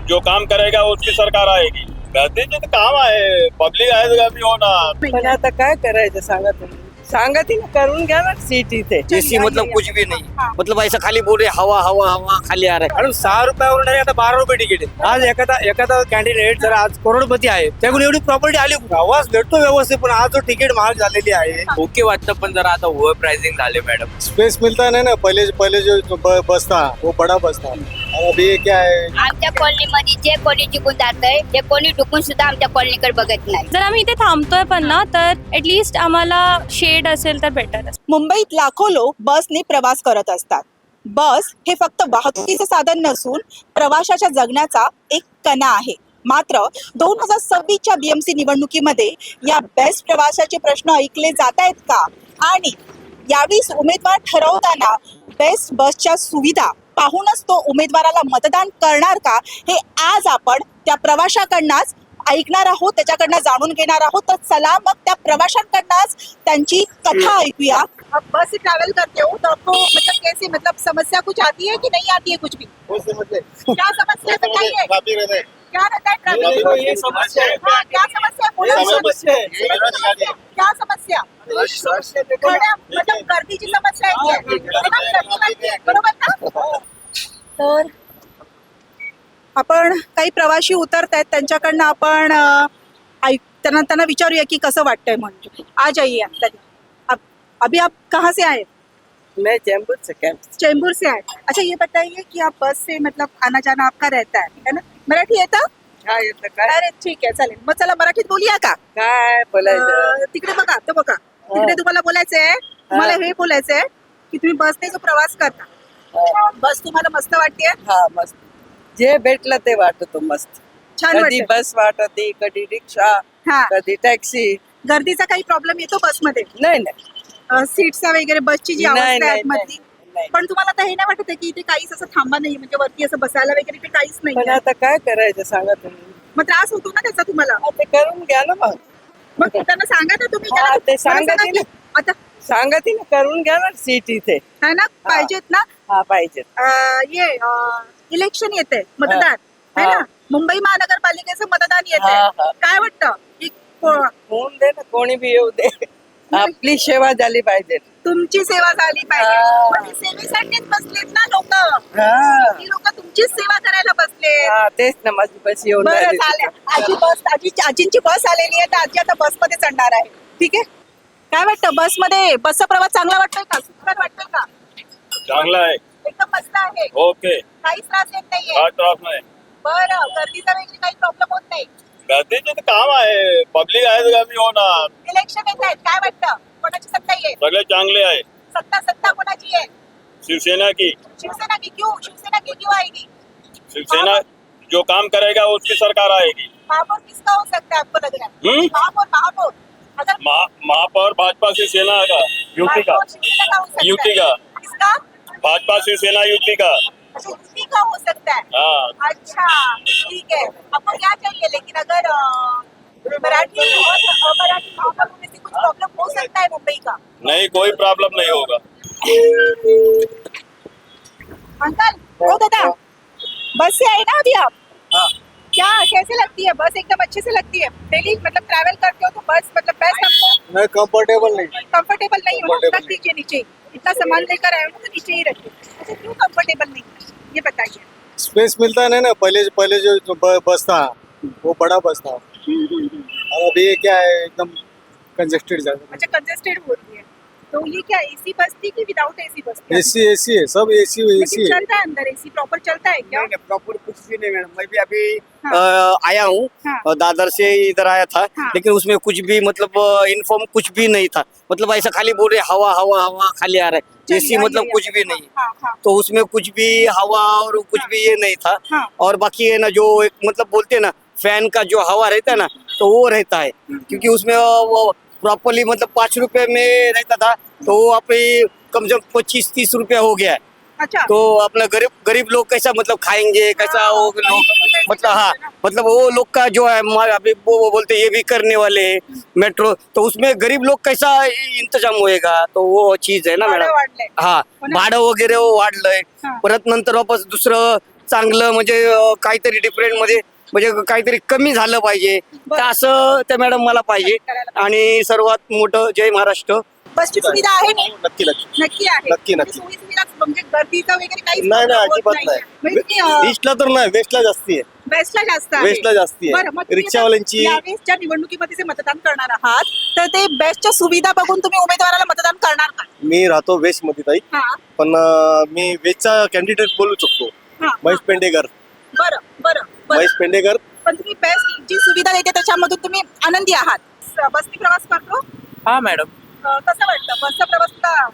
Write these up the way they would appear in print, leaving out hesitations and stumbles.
जो काम करेगा उसकी सरकार आएगी. गर्दीचे तर काम आहे, पब्लिक आहे कमी होणार. पण आता काय करायचं सांगा तुम्ही. सांगा तिने करून घ्या ना सीट इथे. एसी मतलब कुछ भी नहीं, मतलब ऐसा खाली बोल रहे हवा हवा हवा खाली आ रहा है. कारण 6 रुपयावर आता 12 रुपये तिकीट आहे. आज एखादा कॅन्डिडेट जर आज करोडपती आहे त्याकडून एवढी प्रॉपर्टी आली, आवाज भेटतो व्यवस्थित, पण आज जो तिकीट महाग झालेली आहे. ओके वाटतं पण जरा आता ओव्हर प्राइसिंग झाले मॅडम. स्पेस मिलता नहीं ना. पहले जो बस था वो बड़ा बस था. और अभी ये क्या है, आमच्या कॉलनीमध्ये जे कोणी टिकून जातंय ते कोणी टिकून सुद्धा आमच्या कॉलनीकडे बघत नाही. जर आम्ही इथे थांबतोय पण ना तर ऍटलीस्ट आम्हाला शेड असेल तर बेटर असेल. मुंबईत लाखो लोक बसने प्रवास करत असतात. बस हे फक्त वाहतुकीचे साधन नसून प्रवाशाच्या जगण्याचा एक कणा आहे. मात्र 2026च्या बीएमसी निवडणुकीमध्ये या बेस्ट प्रवासाचे प्रश्न ऐकले जात आहेत का, आणि यावेळी उमेदवार ठरवताना बेस्ट बसच्या सुविधा पाहूनच तो उमेदवाराला मतदान करणार का, हे आज आपण त्या प्रवाशाकडनंच ऐकणार आहोत, त्याच्याकडनं जाणून घेणार आहोत. तर चला मग त्या प्रवाशांकडनंच त्यांची कथा ऐकूया. बस से ट्रैवल करते हो तो आपको मतलब कैसे, मतलब समस्या कुछ आती है कि नहीं आती है कुछ भी? क्या समस्या बताइए. क्या रहता है ट्रैवलिंग में? ये समस्या है. हाँ, क्या समस्या है? बोलो. क्या समस्या? थोड्या मतलब गर्दीची समस्या आहे, बरोबर ना? तर आपण काही प्रवासी उतरत आहेत, त्यांच्याकडनं आपण त्यांना विचारूया की कसं वाटतंय म्हणून. आ जाइए आप. अभी आप कहाँ से आए? मैं चैम्बूर से चेंबूर से आए. अच्छा, ये बताइए कि आप बस से मतलब आना जाना आपका रहता है ना? मराठी येतं? काय येतं काय अरे ठीक आहे, चालेल. मग चला मराठीत बोलूया का? काय बोलायचं. तिकडे बघा, तो बघा तिकडे तुम्हाला बोलायचंय. तुम्हाला हे बोलायचंय की तुम्ही बसने जो प्रवास करता, बस तुम्हाला मस्त वाटते? हा मस्त. जे भेटलं ते वाटतो मस्त. छान कधी वाटतं. बस वाटते, कधी रिक्षा, हा. कधी टॅक्सी. गर्दीचा काही प्रॉब्लेम येतो बसमध्ये? नाही सीट्सचा वगैरे, बसची जी नाही, अवस्था आहे नाही, आतमधली? नाही. पण तुम्हाला आता हे नाही वाटत आहे की इथे काहीच असं थांबा नाही, म्हणजे वरती असं बसायला वगैरे इथे काहीच पण नाही? आता काय करायचं सांगा तुम्ही. मग त्रास होतो ना त्याचा तुम्हाला? ते करून घ्या ना मग. मग त्यांना सांगा ना तुम्ही. हा, त्यांना ते मला सांगा सांगा की तिने. आता सांगा तिने करून घ्या ना सीट इथे. है ना, पाहिजेत ना. हा पाहिजे. ये इलेक्शन येते, मतदान है हा. ना, मुंबई महानगरपालिकेचं मतदान येते. हा, हा. काय वाटतं की होऊन दे ना, कोणी बी येऊ दे. आपली सेवा झाली पाहिजे. तुमची सेवा झाली पाहिजे? हा. पण हे सेवेसाठीच बसलेत ना लोक. हा. ही लोक तुमचीच सेवा करायला बसलेत. हा, तेच ना, माझी बस येऊन बरं राहिली. चालेल. आजींची बस आलेली आहे, तर आजी आता बसमध्ये चढणार आहे. ठीक आहे. काय वाटतं बसमध्ये, बसचा प्रवास चांगला वाटतोय का, सुखकर वाटतोय का? चांगला आहे. एकदम मस्त आहे. ओके. काहीच त्रास येत नाहीये? काय त्रास नाही. बरं, गर्दीचा वगैरे काही प्रॉब्लेम होत नाही? गर्दीचे तर काम आहे, पब्लिक आहे कमी होणार. इलेक्शन येत आहेत, काय वाटतं कोणाची सत्ता येईल? सगळे चांगले आहे. सत्ता कोणाची आहे? शिवसेना की. शिवसेना की क्यों? शिवसेना की क्यों आएगी? शिवसेना जो काम करेगा उसकी सरकार आएगी. महापौर किसका हो सकता है आपको लग रहा है? महापौर अगर महापौर भाजपा शिवसेना का, युति का. महापौर शिवसेना का हो सकता है? युति का. किसका? भाजपा शिवसेना युति का. अच्छा, युति का हो सकता है. हाँ. अच्छा ठीक है. आपको क्या चाहिए, लेकिन अगर मराठी और अमराठी भाषा में से कुछ प्रॉब्लम हो सकता है मुंबई का? नहीं, कोई प्रॉब्लम नहीं होगा. अंकल, ओ दादा, बस से आए ना अभी आप? क्या कैसे लगती है बस? एकदम अच्छे से लगती है? डेली मतलब ट्रैवल करते हो तो बस मतलब बेस्ट आपको? मैं कंफर्टेबल नहीं. कंफर्टेबल नहीं हो? Comfortable रख दीजिए नीचे. इतना सामान लेकर आए हो तो नीचे ही रखिए. अच्छा, क्यों कंफर्टेबल नहीं, ये बताइए. स्पेस मिलता नहीं ना. पहले जो बस था वो बड़ा बस था. और अभी ये क्या है, एकदम कंजेस्टेड ज्यादा. अच्छा, कंजेस्टेड हो रही है. तो ये क्या एसी बस थी कि विदाउट एसी बस थी? एसी है, सब एसी लेकिन चलता है अंदर, एसी प्रॉपर चलता है क्या? प्रॉपर कुछ भी नहीं मैडम. मैं भी अभी हाँ. आया हूँ. हाँ. दादर से इधर आया था. हाँ. लेकिन उसमें कुछ भी मतलब इन्फॉर्म कुछ भी नहीं था. मतलब ऐसा खाली बोल रहे हवा हवा हवा खाली आ रहा है. एसी मतलब कुछ भी नहीं. हाँ, हाँ, तो उसमें कुछ भी हवा और कुछ भी ये नहीं था. हाँ. और बाकी है ना, जो एक मतलब बोलते हैं ना, फैन का जो हवा रहता है ना, तो वो रहता है. क्योंकि उसमें वो प्रॉपरली मतलब 5 रुपए में रहता था, तो वो आप कम से कम 25-30 रुपया हो गया है. अच्छा. तो अपना गरीब लोग कैसा मतलब खाएंगे, कैसा वो लोग मतलब. हाँ, मतलब वो लोग का जो है अभी वो बोलते ये भी करने वाले हैं मेट्रो, तो उसमें गरीब लोग कैसा इंतजाम होएगा, तो वो चीज आहे ना भाडं मॅडम. वाढलंय. हा, हो ना. भाडं वगैरे वाढलंय. हा. परत नंतर वापस दुसरं चांगलं म्हणजे काहीतरी डिफरंट मध्ये म्हणजे काहीतरी कमी झालं पाहिजे तर असं त्या मॅडम मला पाहिजे. आणि सर्वात मोठं जय महाराष्ट्र. बसची सुविधा आहे ना? नक्की नक्की नक्की आहे. नक्की, म्हणजे नक्की. सोयी-सुविधा म्हणजे गर्दीचा वगैरे काही नाही नाही अजिबात नाही. म्हणजे तुम्ही ईस्टला तर नाही, वेस्टला जास्ती आहे. वेस्टला जास्त आहे. वेस्टला जास्ती बरं, मग आहे तुम्ही रिक्षावाल्यांची. यावेळेसच्या निवडणुकीमध्ये जे मतदान करणार आहात तर ते बेस्टच्या सुविधा बघून तुम्ही उमेदवाराला मतदान करणार का? मी राहतो वेस्ट मध्ये ताई, हा पण मी वेस्टचा कॅन्डिडेट बोलू शकतो. हा महेश पेंडेकर. बरं बरं बरं. महेश पेंडेकर. पण तुम्ही बेस्ट जी सुविधा देते त्याच्यामधून तुम्ही आनंदी आहात. बसनी प्रवास करतो हा मॅडम कसं वाटतं बसचा प्रवास तुला?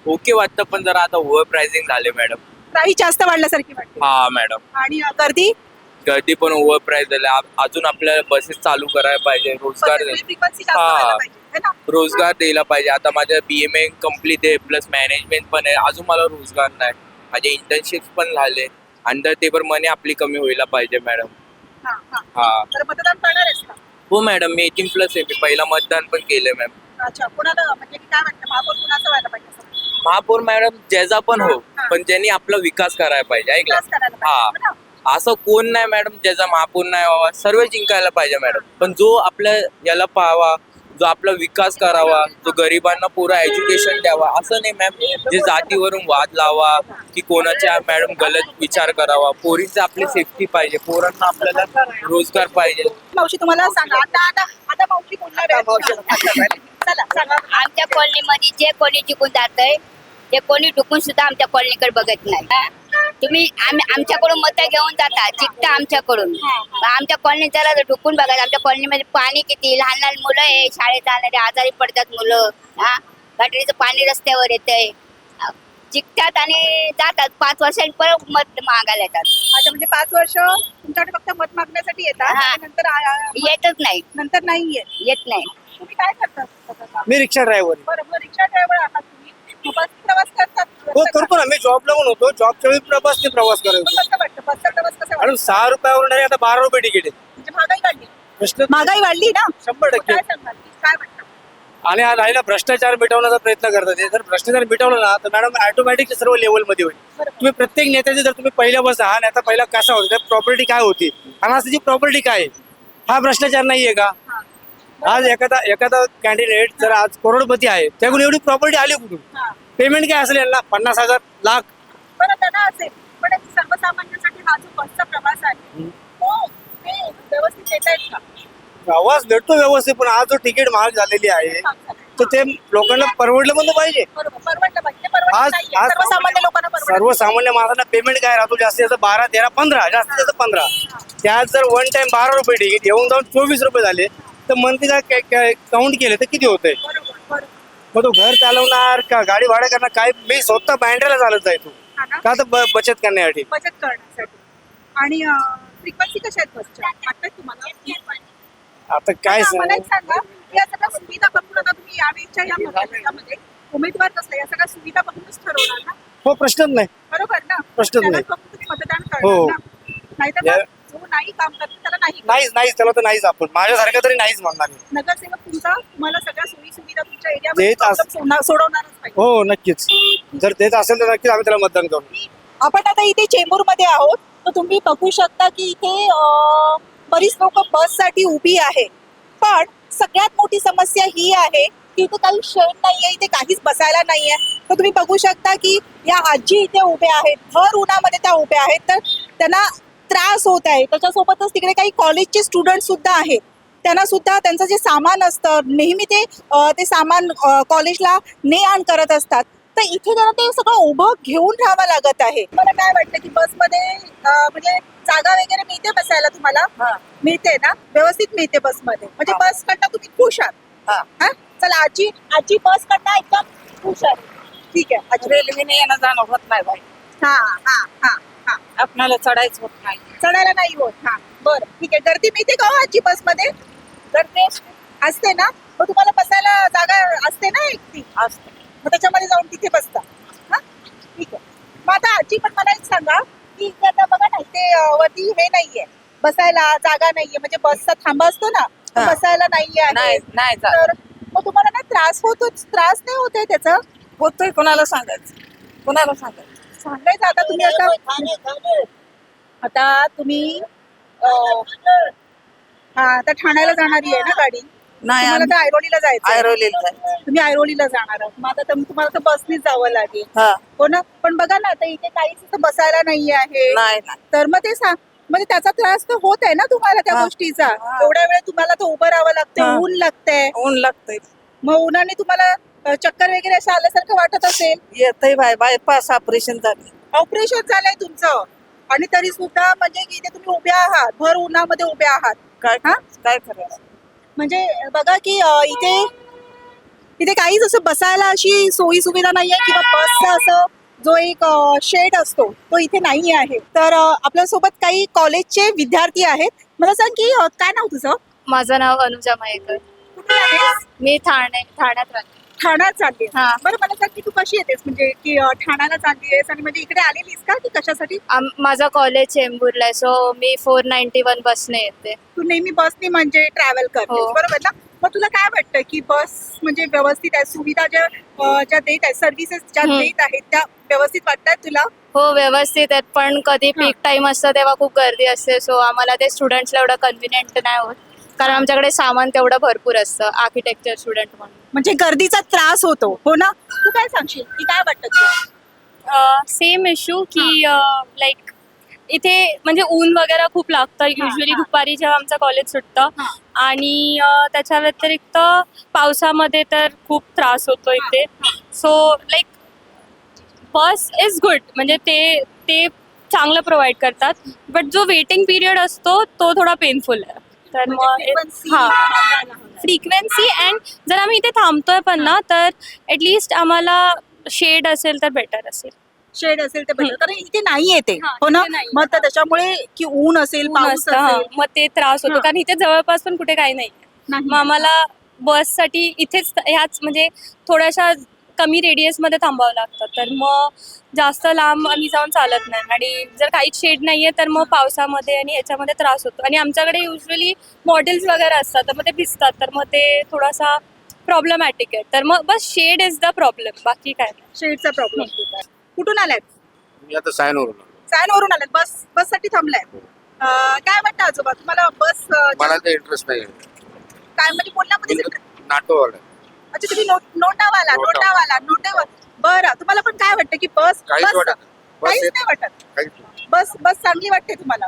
ओके वाटतं, पण जरा आता ओव्हर प्राइसिंग झाले मॅडम. प्राईस जास्त वाढल्यासारखी वाटते हा मॅडम, आणि गर्दी गर्दी पण ओव्हर प्राइस झाले. अजून आपल्याला बसेस चालू करायला पाहिजे, रोजगार फ्रिक्वेन्सी जास्त हा. व्हायला पाहिजे, है ना? रोजगार द्यायला पाहिजे. आता माझं BMA कम्प्लीट आहे प्लस मॅनेजमेंट पण आहे, अजून मला रोजगार नाही. माझे इंटर्नशिप पण झाले. अंडर टेबल मनी आपली कमी व्हायला पाहिजे मॅडम. हा, हा. हा तर मतदान करणार आहेस का? हो मॅडम, मी 18+ आहे. मी पहिला मतदान पण केलंय मॅम. अच्छा, कोणाला म्हणजे की काय वाटतं महापौर कुणाचं व्हायला पाहिजे असं? महापौर मॅडम ज्याचा पण हो, हा. पण ज्यांनी आपला विकास करायला पाहिजे. विकास ऐकलं करायला हा. पाहिजे, है ना? असं कोण नाही मॅडम ज्याचा महापौर नाही व्हावा. सर्व जिंकायला पाहिजे मॅडम, पण जो आपल्या याला पाहावा, जो आपला विकास करावा, जो गरिबांना पुरा एज्युकेशन द्यावा. असं नाही मॅम जे जातीवरून वाद लावा की कोणाच्या मॅडम गलत विचार करावा. पोरींची आपली सेफ्टी पाहिजे, पोरांना आपल्याला रोजगार पाहिजे. मावशी तुम्हाला सांगा आता आता आता मावशी बोलणार आहे. चला सांगा. आमच्या कॉलनीमध्ये जे कोणी जिंकून जातंय ते कोणी डुकून सुद्धा आमच्या कॉलनीकडे बघत नाही. तुम्ही आमच्याकडून मतं घेऊन जाता, जिंकता आमच्याकडून. आमच्या कॉलनीत जरा ढुकून बघा. आमच्या कॉलनीमध्ये पाणी किती, लहान लहान मुलं आहे शाळेत जाणारे, आजारी पडतात मुलं. हा, गटरीचं पाणी रस्त्यावर येतंय. जिंकतात आणि जातात. 5 वर्षांनी परत मत मागायला येतात. अच्छा, म्हणजे 5 वर्ष तुमच्याकडे फक्त मत मागण्यासाठी येतात हा. आणि नंतर येतच नाही, नंतर नाही येत. येत नाही. तुम्ही काय करता? मी रिक्षा ड्रायव्हर. बरं, मग रिक्षा ड्रायव्हर आहात तुम्ही. मग बसनी प्रवास करतात? हो करतो ना, मी जॉबला पण होतो. जॉबच्या वेळी बसने प्रवास मग करायचो. कसं वाटतं बसचा प्रवास कसा वाटतो? आणि 6 रुपयावरून direct आता 12 रुपये तिकीट आहे. म्हणजे महागाई वाढली. प्रश्न महागाई वाढली ना? 100%. मग काय सांगाल? काय वाटतं? आणि हा राहिला भ्रष्टाचार मिटवण्याचा प्रयत्न करतात. हे जर भ्रष्टाचार मिटवला ना तर मॅडम ऑटोमॅटिक सर्व लेवलमध्ये होईल. तुम्ही प्रत्येक नेत्याचे जर तुम्ही पहिल्या बस हा नेता पहिला कसा होता, त्या प्रॉपर्टी काय होती आणि आज त्याची प्रॉपर्टी काय आहे, हा भ्रष्टाचार नाहीये का? आज एखादा कॅन्डिडेट जर आज करोडपती आहे, त्याकडून एवढी प्रॉपर्टी आली कुठून? हा. पेमेंट काय असेल यांना? 50,000 लाख. बरं त्यांना असेल, पण सर्वसामान्यांसाठी हा जो बसचा प्रवास आहे तो ते व्यवस्थित देत आहेत का? प्रवास भेटतो व्यवस्थित, पण आज जो तिकीट महाग झालेली आहे तर ते लोकांना परवडलं पण पाहिजे. बरोबर, परवडलं पाहिजे. परवडलं आज नाहीये. आज सर्वसामान्य लोकांना परवडलं. सर्वसामान्य माणसाला पेमेंट काय राहतो? जास्तीत जास्त 12, 13, 15, जास्तीत जास्त 15. त्यात जर वन टाइम 12 रुपये तिकीट येऊन जाऊन 24 रुपये झाले तर मंथली काउंट केले तर किती होतंय? बरोबर, बरोबर. मग तो घर चालवणार का गाडी भाडं करणार? काय मी स्वतः बँड्रेला चालत जायचो हा ना? का तर बचत करण्यासाठी. बचत करण्यासाठी. आणि फ्रिक्वेन्सी कशा आहेत बसच्या? वाटतात तुम्हाला? आता काय आता मला सांगू? एक सांगा, या सगळ्या सुविधा बघून आता तुम्ही यावेळीच्या या मतदारसंघामध्ये उमेदवार कसं या सगळ्या सुविधा बघूनच ठरवणार ना? हो प्रश्नच नाही. बरोबर ना? प्रश्नच त्याला नाही. बघून तुम्ही मतदान हो. करणार ना? नाहीतर या- मग जो नाही काम करतो त्याला नाही. नाहीच त्याला तर नाहीच. आपण माझ्यासारखं तरी नाहीच म्हणणार मी. नगरसेवक तुमचा तुम्हाला सगळ्या सोयी सुविधा तुमच्या देत एरियामध्ये सोडवणारच पाहिजे. हो नक्कीच. जर देत असेल तर नक्कीच आम्ही त्याला मतदान करू. आपण आता इथे चेंबूर मध्ये आहोत, तर तुम्ही बघू शकता की इथे बरीच लोक बससाठी उभी आहे. पण सगळ्यात मोठी समस्या ही आहे की इथे काही शेड नाहीये, इथे काहीच बसायला नाहीये. तर तुम्ही बघू शकता की या आजी इथे उभ्या आहेत, भर उन्हामध्ये त्या उभ्या आहेत, तर त्यांना त्रास होत आहे. त्याच्यासोबतच तिकडे काही कॉलेजचे स्टुडंट सुद्धा आहेत, त्यांना सुद्धा त्यांचं जे सामान असतं नेहमी ते सामान कॉलेजला ने आण करत असतात. तर इथे त्यांना ते सगळं उभं घेऊन राहावं लागत आहे. मला काय वाटतं की बसमध्ये म्हणजे जागा वगैरे मिळते बसायला? तुम्हाला मिळते ना? व्यवस्थित मिळते बसमध्ये? म्हणजे बस कडनं तुम्ही खुश आहात? हा, चला आजी बस कडनं एकदम खुश आहे. ठीक आहे. रेल्वेने येणं जाणं होत नाही बाई, हा हा हा हा. आपल्याला चढायच होत नाही. चढायला नाही होत. हा, बरं ठीक आहे. गर्दी मिळते का हो आजी बसमध्ये? गर्दी असते ना? मग तुम्हाला बसायला जागा असते ना एकटी? असते. मग त्याच्यामध्ये जाऊन तिथे बसता. हा, ठीक आहे. मग आता आजी पण मला एक सांगा की इथे आता बघा ना, ते वरती हे नाहीये, बसायला जागा नाहीये, म्हणजे बसचा थांबा असतो ना, तो हा. बसायला नाहीये आहे. नाही तर मग तुम्हाला ना त्रास नाही होतोय त्याचा? होतोय. कोणाला सांगायचं? सांगायचं आता तुम्ही आता आता तुम्ही हा आता ठाण्याला जाणारी आहे ना गाडी? नाही तुम्हाला तर ऐरोलीला जायचं आहे. ऐरोलीला जायचं. तुम्ही ऐरोलीला जाणार आहात, मग आता तुम्हाला तर बसनीच जावं लागेल. हा हो ना? पण बघा ना, आता इथे काहीच असं बसायला नाही आहे, नाही नाही तर मग ते म्हणजे त्याचा त्रास तर होत आहे ना तुम्हाला त्या हा. गोष्टीचा. हा. एवढ्या वेळ तुम्हाला तर उभं राहावं लागतंय, हा. ऊन लागतंय, ऊन लागतंय. मग उन्हाने तुम्हाला चक्कर वगैरे असं आल्यासारखं वाटत असेल. येतंय बायपास ऑपरेशन झाले. ऑपरेशन झालंय तुमचं आणि तरी सुद्धा म्हणजे की इथे तुम्ही उभ्या आहात, भर उन्हामध्ये उभ्या आहात. काय हा? काय करायचं? म्हणजे बघा की इथे काहीच असं बसायला अशी सोयी सुविधा नाहीये किंवा बसचा असं जो एक शेड असतो तो इथे नाही आहे. तर आपल्यासोबत काही कॉलेजचे विद्यार्थी आहेत. मला सांग की काय नाव तुझं? माझं नाव अनुजा मयेकर. कुठे आहेस? मी ठाण्यात राहते. ठाण्यात चालली हा. बरं मला सांग की तू कशी येतेस, म्हणजे की ठाण्याला चालली आहेस आणि म्हणजे इकडे आलेलीस का की कशासाठी? माझा कॉलेज चेंबूरला आहे, सो मी 491 बसने येते. तू नेहमी बसनी म्हणजे ट्रॅव्हल करतेस, हो. बरोबर ना? मग तुला काय वाटतं की बस म्हणजे व्यवस्थित आहे, सुविधा ज्या देत आहेत, सर्व्हिसेस ज्या देत आहेत त्या व्यवस्थित वाटतात तुला? हो व्यवस्थित आहेत, पण कधी हा. पीक टाइम असतं तेव्हा खूप गर्दी असते, सो आम्हाला ते स्टुडंट्सला एवढं कन्व्हिनियंट नाही होत, कारण आमच्याकडे सामान तेवढं भरपूर असतं आर्किटेक्चर स्टुडंट म्हणून. म्हणजे गर्दीचा त्रास होतो, हो ना? तू काय सांगशील की काय वाटतं तुला? सेम इश्यू की लाईक इथे म्हणजे ऊन वगैरे खूप लागतं युजली दुपारी जेव्हा आमचं कॉलेज सुटतं, हा. आणि त्याच्या व्यतिरिक्त पावसामध्ये तर खूप त्रास होतो इथे. So like bus is good, म्हणजे ते चांगलं प्रोव्हाइड करतात, बट जो वेटिंग पिरियड असतो तो थोडा पेनफुल आहे. तर म्हणजे मग frequency हां वाढवायला हवं. फ्रिक्वेन्सी, अँड जर आम्ही इथे थांबतोय पण ना, तर ॲटलिस्ट आम्हाला शेड असेल तर बेटर असेल. शेड असेल तर better. कारण इथे नाही येते, हा, हो ना? इथे नाही. मग तर त्याच्यामुळे की ऊन असेल, ऊन पाऊस असतं, हां. असेल, मग ते त्रास होतो, हां. कारण इथे जवळपास पण कुठे काही नाही. नाही. मग आम्हाला बससाठी इथेच ह्याच म्हणजे थोड्याशा कमी रेडियसमध्ये थांबावं लागतं, तर मग जास्त लांब आम्ही जाऊन चालत नाही, आणि जर काहीच शेड नाहीये तर मग पावसामध्ये आणि ह्याच्यामध्ये त्रास होतो. आणि आमच्याकडे युजली मॉडेल्स वगैरे असतात, तर मग ते भिजतात, तर मग ते थोडासा प्रॉब्लेमॅटिक आहे. तर मग बस शेड इज द प्रॉब्लेम, बाकी काय नाही. शेडचा प्रॉब्लेम. कुठून आलात? मी आता सायनवरून सायनवरून आलात? बस साठी थांबलाय. काय वाटतं आजोबा तुम्हाला बस मला तर इंटरेस्ट नाही काय म्हणजे बोलण्यामध्ये नाटोवाला अच्छा तुम्ही नोटावाला. बरं, तुम्हाला पण काय वाटतं की बस काहीच वाटत नाही. बस काहीच येत- नाही वाटत? बस चांगली वाटते तुम्हाला?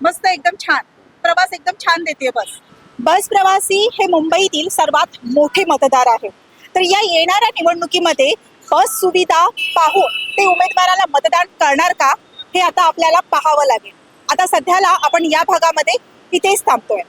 मस्त, एकदम छान प्रवास, एकदम छान देते बस. बस प्रवासी हे मुंबईतील सर्वात मोठे मतदार आहेत. तर या येणाऱ्या निवडणुकीमध्ये बस सुविधा पाहून ते उमेदवाराला मतदान करणार का, हे आता आपल्याला पाहावं लागेल. आता सध्याला आपण या भागामध्ये इथेच थांबतोय.